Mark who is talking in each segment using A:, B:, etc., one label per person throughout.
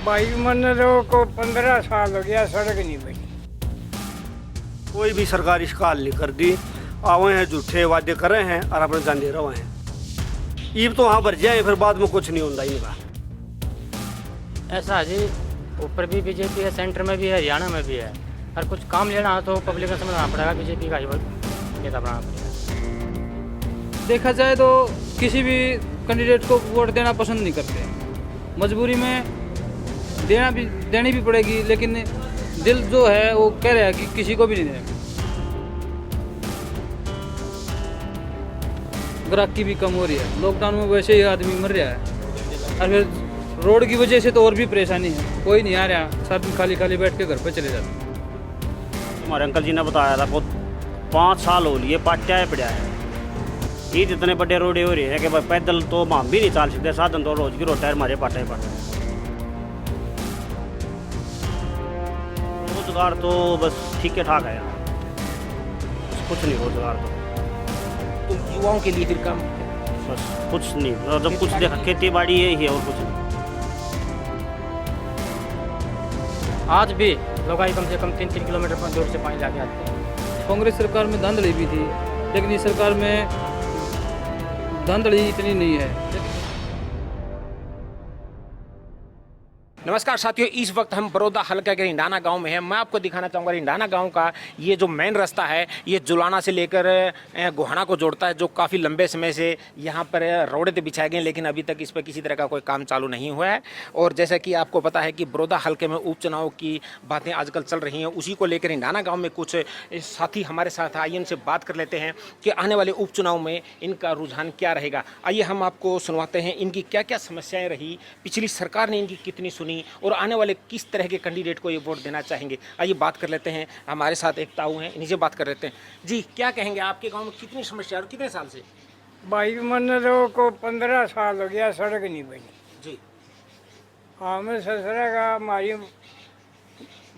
A: वायुमंडलों को 15 साल हो गया, सड़क नहीं बनी।
B: कोई भी सरकार इसका हल नहीं कर दी। आवे हैं झूठे वादे कर रहे हैं और अपने जाने रहे हैं। ईब तो वहाँ भर जाए, फिर बाद में कुछ नहीं होता इनका।
C: ऐसा है जी, ऊपर भी बीजेपी है, सेंटर में भी है, हरियाणा में भी है। और कुछ काम लेना हो तो पब्लिक को समझना पड़ेगा, बीजेपी का ही नेता बनाना पड़ेगा।
D: देखा जाए तो किसी भी कैंडिडेट को वोट देना पसंद नहीं करते, मजबूरी में देनी भी पड़ेगी, लेकिन दिल जो है वो कह रहा है कि किसी को भी नहीं देना। ग्राहकी भी कम हो रही है, लॉकडाउन में वैसे ही आदमी मर रहा है, और फिर रोड की वजह से तो और भी परेशानी है। कोई नहीं आ रहा, सारा दिन खाली खाली बैठ के घर पे चले जाते।
E: हमारे अंकल जी ने बताया था, बहुत 5 साल हो लिए पाट्या पड़ा है। ये इतने बड़े रोडे हो रहे हैं कि भाई पैदल तो हम भी नहीं चल सकते, साधन तो रोज की रोटा है हमारे पाटे पाटे। रोजगार तो बस ठीक ठाक है यहाँ, कुछ नहीं रोजगार तो
F: युवाओं के लिए फिर काम
E: बस कुछ नहीं। जब कुछ देखा खेती बाड़ी यही है और कुछ नहीं।
C: आज भी लोग कम से कम 3-3 किलोमीटर दूर से पानी लाके आते हैं।
D: कांग्रेस सरकार में धांधली भी थी, लेकिन इस सरकार में धांधली इतनी नहीं है।
F: नमस्कार साथियों, इस वक्त हम बड़ौदा हल्का के रिंडाना गांव में हैं। मैं आपको दिखाना चाहूँगा रिंडाना गांव का ये जो मेन रास्ता है, ये जुलाना से लेकर गोहाना को जोड़ता है, जो काफ़ी लंबे समय से यहाँ पर रोडें तो बिछाए गए, लेकिन अभी तक इस पर किसी तरह का कोई काम चालू नहीं हुआ है। और जैसा कि आपको पता है कि बड़ौदा हल्के में उपचुनाव की बातें आजकल चल रही हैं, उसी को लेकर रिंडाना गाँव में कुछ साथी हमारे साथ आइए इनसे बात कर लेते हैं कि आने वाले उपचुनाव में इनका रुझान क्या रहेगा। आइए हम आपको सुनवाते हैं इनकी क्या क्या समस्याएँ रही, पिछली सरकार ने इनकी कितनी सुनी, और आने वाले किस तरह के कैंडिडेट को ये वोट देना चाहेंगे। आइए बात कर लेते हैं। हमारे साथ एक ताऊ हैं, इन्हीं से बात कर लेते हैं। जी, क्या कहेंगे, आपके गांव में कितनी समस्या और कितने साल से?
A: वायुमंडलों को 15 साल हो गया, सड़क नहीं बनी।
F: जी,
A: हमें ससुरा का हमारी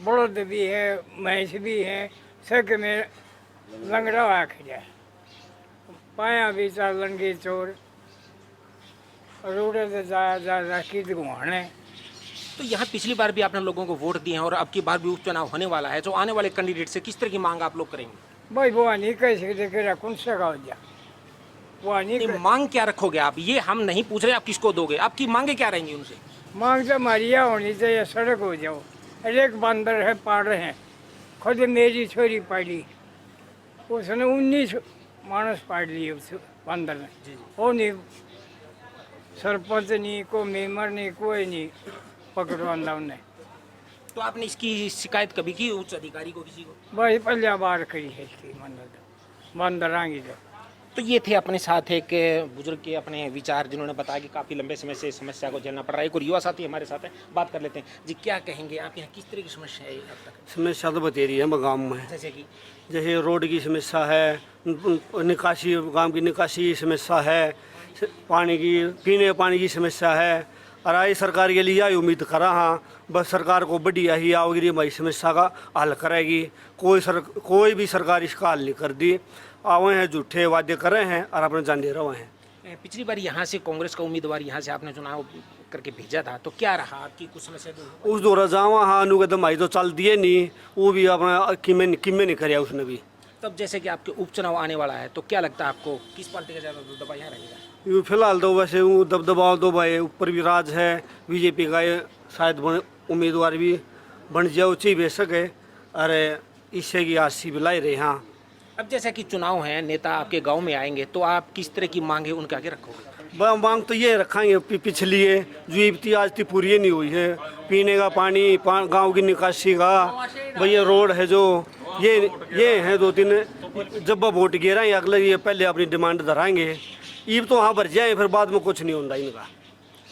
A: बड़द भी है, भैंस भी है, सक में लंगड़ा हुआ खड़ा है, पाया भी चालन की चोर, रोड से जा की घुमाने।
F: तो यहाँ पिछली बार भी आपने लोगों को वोट दिए हैं और अब की बार भी उपचुनाव होने वाला है, जो आने वाले कैंडिडेट से किस तरह की मांग आप लोग करेंगे?
A: भाई वो नहीं कह सकते, कौन सा गाँव जा वो नहीं
F: मांग क्या रखोगे आप? ये हम नहीं पूछ रहे आप किसको दोगे, आपकी मांगे क्या रहेंगी उनसे?
A: मांग तो हमारी यह होनी चाहिए, सड़क हो जाओ। एक बंदर है पाड़ रहे हैं, खुद मेरी छोरी पाड़ी, उसने 19 मानस पाड़ लिए उस बंदर ने। वो नहीं सरपंच नहीं, को मेम्बर नहीं, कोई नहीं पकड़वाना उन्हें।
F: तो आपने इसकी शिकायत कभी की उच्च अधिकारी को, किसी को?
A: भाई पहले बार करी है इसकी बंदर आएंगे जो।
F: तो ये थे अपने साथ एक बुजुर्ग के अपने विचार, जिन्होंने बताया कि काफ़ी लंबे समय से समस्या को झेलना पड़ रहा है। एक और युवा साथी हमारे साथ है, बात कर लेते हैं। जी, क्या कहेंगे, आप यहाँ किस तरह की समस्या है अब तक?
B: समस्या तो बतेरी है गाँव में, जैसे रोड की समस्या है, निकासी गाँव की निकासी की समस्या है, पानी की पीने पानी की समस्या है। और आई सरकार के लिए यही उम्मीद करा हाँ, बस सरकार को बढ़िया ही आओगी, हमारी समस्या का हल करेगी। कोई भी सरकार इसका हल नहीं कर दी। आवे हैं झूठे वादे कर रहे हैं और अपने जाने रहे हैं।
F: पिछली बार यहाँ से कांग्रेस का उम्मीदवार यहाँ से आपने चुनाव करके भेजा था, तो क्या रहा आपकी कुछ समस्या?
B: उस दौरा जावा हाँ, अनु कदम आई तो चल दिए नहीं, वो भी अपना किमें नहीं कराया उसने भी।
F: तब जैसे कि आपके उपचुनाव आने वाला है, तो क्या लगता है आपको किस पार्टी का ज़्यादा दबदबा यहाँ रहेगा?
B: फिलहाल तो वैसे वो दबदबाव तो भाई ऊपर भी राज है, बीजेपी का शायद उम्मीदवार भी बन जाए, ऊँची बेशक है। अरे इससे की आशी भी लाई रहे। हाँ,
F: अब जैसा कि चुनाव है, नेता आपके गांव में आएंगे, तो आप किस तरह की मांगे उनके आगे रखोगे?
B: मांग तो ये रखेंगे, पिछली है जो इब्ती आज तक पूरी नहीं हुई है, पीने का पानी, गांव की निकासी का, भैया रोड है जो, ये है 2-3। जब वोट गिरा अगले ये पहले अपनी डिमांड धराएंगे, ईब तो वहाँ भर जाए, फिर बाद में कुछ नहीं होता इनका।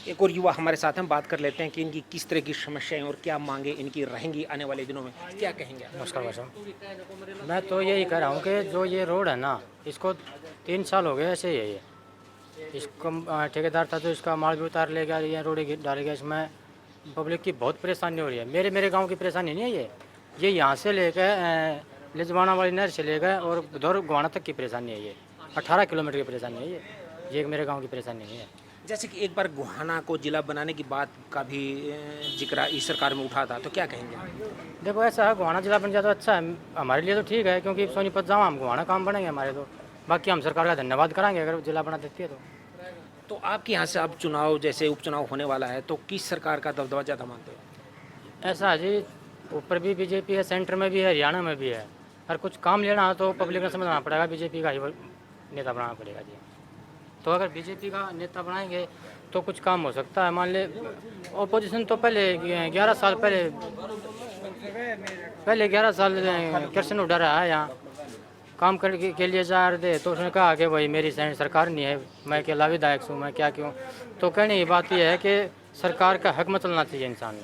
F: एक और युवा हमारे साथ हम बात कर लेते हैं कि इनकी किस तरह की समस्याएं और क्या मांगे इनकी रहेंगी आने वाले दिनों में, क्या कहेंगे?
C: नमस्कार भाई साहब, मैं तो यही कह रहा हूँ कि जो ये रोड है ना, इसको 3 साल हो गए ऐसे ही है। ये इसको ठेकेदार था तो इसका माल भी उतार ले गया, ये रोड डाल गया। इसमें पब्लिक की बहुत परेशानी हो रही है। मेरे गाँव की परेशानी नहीं है ये यहाँ से लेकर लिजवाना वाली नहर से लेकर और उधर गोहाना तक की परेशानी है। ये 18 किलोमीटर की परेशानी है। ये मेरे गांव की परेशानी नहीं है।
F: जैसे कि एक बार गोहाना को जिला बनाने की बात का भी जिक्र इस सरकार में उठा था, तो क्या कहेंगे आप?
C: देखो ऐसा है, गोहाना जिला बन जाए तो अच्छा है, हमारे लिए तो ठीक है, क्योंकि सोनीपत जाओ हम गोहाना काम बनेंगे हमारे तो। बाकी हम सरकार का धन्यवाद कराएंगे अगर जिला बना देती है तो
F: आपके यहाँ से अब चुनाव, जैसे उपचुनाव होने वाला है, तो किस सरकार का दबदबा ज़्यादा मानते हो?
C: ऐसा है जी, ऊपर भी बीजेपी है, सेंटर में भी है, हरियाणा में भी है। अगर कुछ काम लेना हो तो पब्लिक ने समझना पड़ेगा, बीजेपी का ही नेता बनाना पड़ेगा जी। तो अगर बीजेपी का नेता बनाएंगे तो कुछ काम हो सकता है। मान ले ऑपोजिशन तो पहले 11 साल कृष्ण उड़ा रहा है यहाँ, काम करने के लिए जा रहे थे, तो उसने कहा कि भाई मेरी सरकार नहीं है, मैं अकेला विधायक हूँ, मैं क्या क्यों। तो कहने की बात यह है कि सरकार का हक में चलना चाहिए इंसान ने।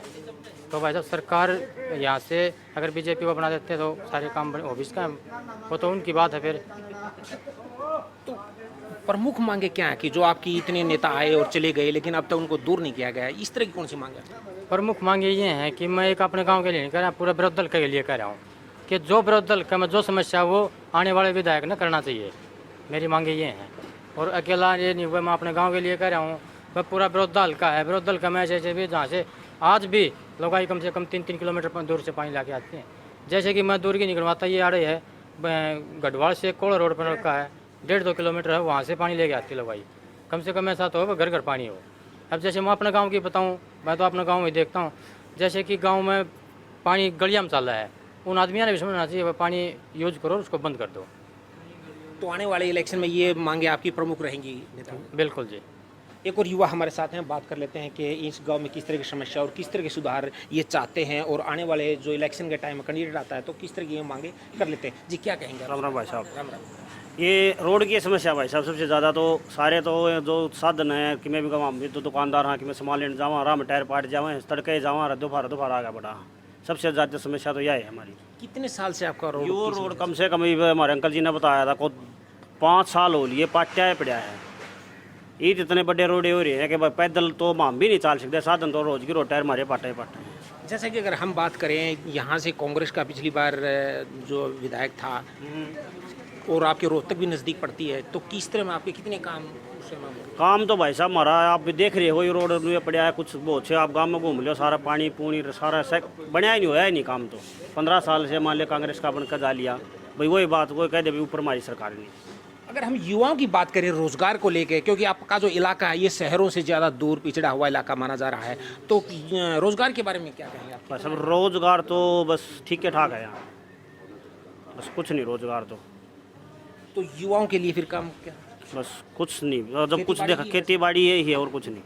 C: तो भाई साहब सरकार यहाँ से अगर बीजेपी को बना देते तो सारे काम हो भी इसका, वो तो उनकी बात है। फिर
F: प्रमुख मांगे क्या है कि जो आपकी इतने नेता आए और चले गए लेकिन अब तक उनको दूर नहीं किया गया, इस तरह की कौन सी मांग है?
C: प्रमुख मांगे ये हैं कि मैं एक अपने गांव के लिए नहीं कह रहा, पूरे विरोधी दल के लिए कह रहा हूँ कि जो विरोधी दल का में जो समस्या वो आने वाले विधायक ने करना चाहिए। मेरी मांगे ये हैं, और अकेला ये नहीं हुआ, मैं अपने गाँव के लिए कह रहा हूँ। वह पूरा विरोधी दल का है, विरोधी दल का मैं जैसे भी जहाँ से आज भी लोग आई कम से कम 3-3 किलोमीटर दूर से पानी ला के आते हैं। जैसे कि मैं दूर की निकलवाता, ये आड़े है गढ़वाल से कोड़ा रोड पर रखा है, 1.5-2 किलोमीटर है, वहाँ से पानी लेके आती है लोग भाई। कम से कम ऐसा तो हो घर घर पानी हो। अब जैसे मैं अपने गांव की बताऊं, मैं तो अपने गांव में देखता हूं, जैसे कि गांव में पानी गलिया में चल रहा है, उन आदमियों ने भी समझना चाहिए पानी यूज करो, उसको बंद कर दो।
F: तो आने वाले इलेक्शन में ये मांगे आपकी प्रमुख रहेंगी नेता?
C: बिल्कुल जी।
F: एक और युवा हमारे साथ हैं, बात कर लेते हैं कि इस गांव में किस तरह की समस्या और किस तरह के सुधार ये चाहते हैं, और आने वाले जो इलेक्शन के टाइम में कैंडिडेट आता है तो किस तरह की ये मांगे कर लेते हैं। जी क्या कहेंगे?
B: राम राम भाई साहब।
F: राम राम।
B: ये रोड की समस्या भाई साहब सबसे ज़्यादा तो सारे तो जो साधन है कि मैं भी कहूँ भी तो दुकानदार हाँ कि मैं सामान लेने जाऊँ, राह में टायर पाट जाऊँ, तड़के जाऊँ, दोपहर आगे बढ़ा। सबसे ज़्यादा समस्या तो यह है हमारी।
F: कितने साल से आपका रोड?
B: यो रोड कम से कम हमारे अंकल जी ने बताया था को 5 साल हो लिए पाटिया पड़ा है। ये इतने बड़े रोड हो रहे हैं कि भाई पैदल तो हम भी नहीं चल सकते, साधन तो रोज की रोड टायर मारे पाटे पाटे।
F: जैसे कि अगर हम बात करें यहाँ से कांग्रेस का पिछली बार जो विधायक था और आपके रोहतक भी नज़दीक पड़ती है, तो किस तरह में आपके कितने काम उससे
B: काम तो भाई साहब हमारा आप भी देख रहे हो, ये रोड में पड़ा है कुछ बहुत से, आप गांव में घूम लो सारा पानी पूनी सारा बढ़िया ही नहीं होया ही नहीं काम। तो 15 साल से मान लिया कांग्रेस का बनकर जा लिया भाई, वही बात वो कह दे भाई ऊपर हमारी सरकार नहीं।
F: अगर हम युवाओं की बात करें रोजगार को लेकर, क्योंकि आपका जो इलाका है ये शहरों से ज़्यादा दूर पिछड़ा हुआ इलाका माना जा रहा है, तो रोजगार के बारे में क्या कहेंगे आप?
B: बस अब रोजगार तो बस ठीक ठाक है यहाँ, बस कुछ नहीं रोजगार
F: तो युवाओं के लिए फिर काम क्या?
B: बस कुछ नहीं, और जब कुछ देखा खेती बाड़ी यही है और कुछ नहीं,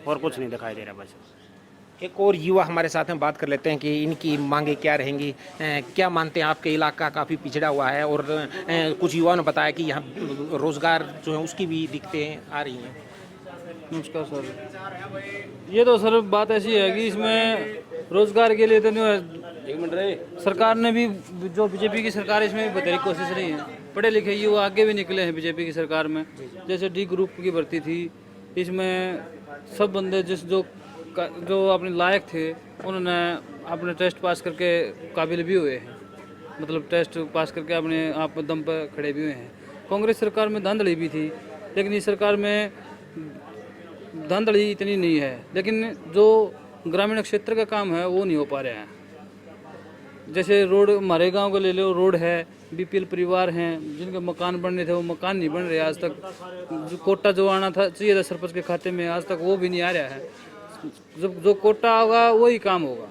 B: और कुछ नहीं दिखाई दे रहा बस।
F: एक और युवा हमारे साथ में बात कर लेते हैं कि इनकी मांगे क्या रहेंगी, क्या मानते हैं? आपके इलाका काफ़ी पिछड़ा हुआ है और कुछ युवाओं ने बताया कि यहाँ रोज़गार जो है उसकी भी दिक्कतें आ रही हैं।
D: नमस्कार सर, ये तो सर बात ऐसी है कि इसमें रोजगार के लिए तो एक मिनट रहे, सरकार ने भी जो बीजेपी की सरकार है इसमें भी बतेरी कोशिश रही है, पढ़े लिखे युवा आगे भी निकले हैं बीजेपी की सरकार में। जैसे डी ग्रुप की भर्ती थी, इसमें सब बंदे जो अपने लायक थे उन्होंने अपने टेस्ट पास करके काबिल भी हुए हैं, मतलब टेस्ट पास करके अपने आप दम पर खड़े भी हुए हैं। कांग्रेस सरकार में धांधली भी थी, लेकिन इस सरकार में धांधली इतनी नहीं है, लेकिन जो ग्रामीण क्षेत्र का काम है वो नहीं हो पा रहा है। जैसे रोड हमारे गांव को ले लो, रोड है, बीपीएल परिवार हैं जिनके मकान बनने थे वो मकान नहीं बन रहे आज तक। जो कोटा जो आना था चाहिए था सरपंच के खाते में, आज तक वो भी नहीं आ रहा है। जब जो कोटा होगा वही काम होगा,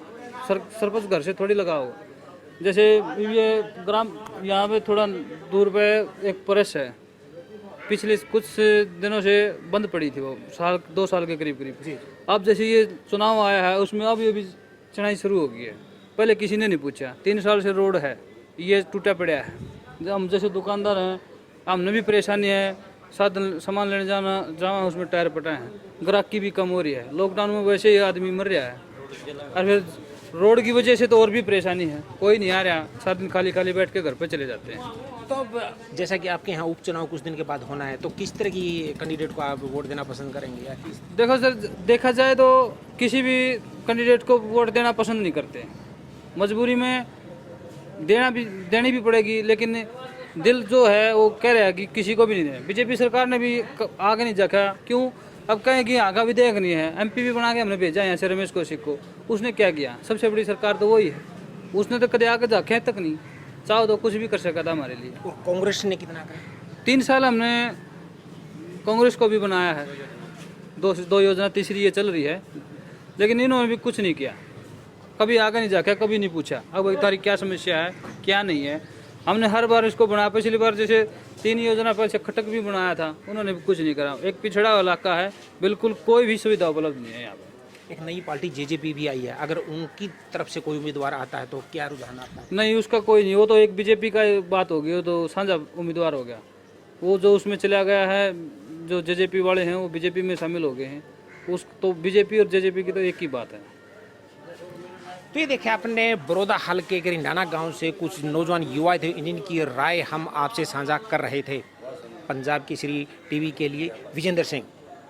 D: सरपंच घर से थोड़ी लगा होगा। जैसे ये ग्राम यहाँ पे थोड़ा दूर पे एक प्रेस है, पिछले कुछ दिनों से बंद पड़ी थी, वो 2 साल के करीब। अब जैसे ये चुनाव आया है उसमें अभी चढ़ाई शुरू हो गई है, पहले किसी ने नहीं पूछा। 3 साल से रोड है, ये टूटा पड़ा है। हम जैसे दुकानदार हैं, हमने भी परेशानी है, सामान लेने जाना उसमें टायर पटा है, ग्राहकी भी कम हो रही है। लॉकडाउन में वैसे ही आदमी मर रहा है, और फिर रोड की वजह से तो और भी परेशानी है, कोई नहीं आ रहा, सारा दिन खाली बैठ के घर पे चले जाते हैं।
F: तो अब जैसा कि आपके यहाँ उपचुनाव कुछ दिन के बाद होना है, तो किस तरह की कैंडिडेट को आप वोट देना पसंद करेंगे? या
D: देखो सर, देखा जाए तो किसी भी कैंडिडेट को वोट देना पसंद नहीं करते, मजबूरी में देनी भी पड़ेगी, लेकिन दिल जो है वो कह रहा है कि किसी को भी नहीं देना। बीजेपी सरकार ने भी आगे नहीं देखा, क्यों? अब कहें कि यहाँ का विधेयक नहीं है, एमपी भी बना के हमने भेजा यहाँ से रमेश कौशिक को, उसने क्या किया? सबसे बड़ी सरकार तो वही है, उसने तो कदे आगे झाँके तक नहीं, चाहो तो कुछ भी कर सका था हमारे लिए।
F: और कांग्रेस ने कितना करा?
D: 3 साल हमने कांग्रेस को भी बनाया है, दो योजना, तीसरी ये चल रही है, लेकिन इन्होंने भी कुछ नहीं किया, कभी आगे नहीं जाके, कभी नहीं पूछा अब तारी क्या समस्या है क्या नहीं है। हमने हर बार इसको बनाया, पिछली बार जैसे 3 योजना पर से खटक भी बनाया था, उन्होंने भी कुछ नहीं करा। एक पिछड़ा इलाका है, बिल्कुल कोई भी सुविधा उपलब्ध नहीं है यहाँ पर।
F: एक नई पार्टी जेजेपी भी आई है, अगर उनकी तरफ से कोई उम्मीदवार आता है तो क्या रुझान आता है?
D: नहीं, उसका कोई नहीं, वो तो एक बीजेपी का बात हो गई, वो तो साझा उम्मीदवार हो गया। वो जो उसमें चला गया है, जो जेजेपी वाले हैं वो बीजेपी में शामिल हो गए हैं, उस तो बीजेपी और जेजेपी की तो एक ही बात है।
F: तो ये देखिए आपने बड़ौदा हल्के के रिंडाना गांव से कुछ नौजवान युवा थे, इनकी राय हम आपसे साझा कर रहे थे। पंजाब केसरी टीवी के लिए विजेंद्र सिंह।